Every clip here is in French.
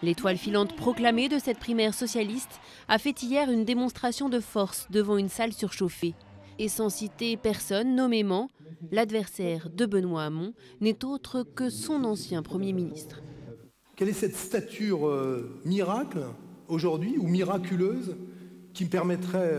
L'étoile filante proclamée de cette primaire socialiste a fait hier une démonstration de force devant une salle surchauffée. Et sans citer personne nommément, l'adversaire de Benoît Hamon n'est autre que son ancien Premier ministre. Quelle est cette stature miracle aujourd'hui, ou miraculeuse, qui me permettrait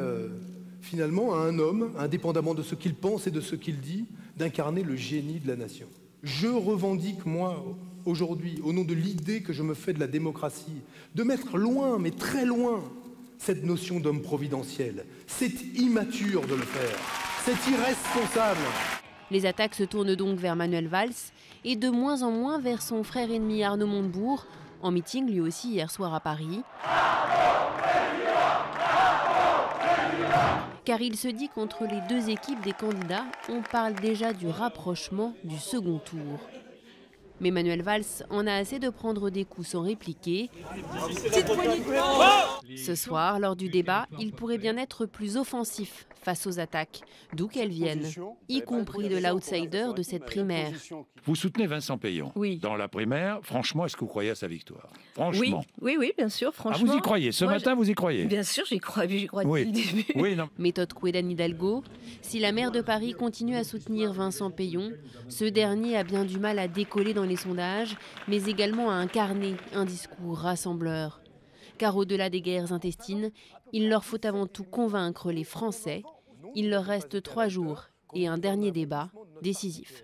finalement à un homme, indépendamment de ce qu'il pense et de ce qu'il dit, d'incarner le génie de la nation? Je revendique, moi, aujourd'hui, au nom de l'idée que je me fais de la démocratie, de mettre loin, mais très loin, cette notion d'homme providentiel. C'est immature de le faire, c'est irresponsable. Les attaques se tournent donc vers Manuel Valls et de moins en moins vers son frère ennemi Arnaud Montebourg, en meeting lui aussi hier soir à Paris. Car il se dit qu'entre les deux équipes des candidats, on parle déjà du rapprochement du second tour. Mais Manuel Valls en a assez de prendre des coups sans répliquer. Ce soir, lors du débat, il pourrait bien être plus offensif face aux attaques, d'où qu'elles viennent, y compris de l'outsider de cette primaire. Vous soutenez Vincent Peillon dans la primaire. Franchement, est-ce que vous croyez à sa victoire? Franchement. Oui, bien sûr, franchement. Ah, vous y croyez? Ce matin, vous y croyez? Bien sûr, j'y crois depuis le début. Oui, non. Méthode Coué d'Anne Hidalgo, si la maire de Paris continue à soutenir Vincent Peillon, ce dernier a bien du mal à décoller dans les sondages, mais également à incarner un discours rassembleur. Car au-delà des guerres intestines, il leur faut avant tout convaincre les Français. Il leur reste 3 jours et un dernier débat décisif.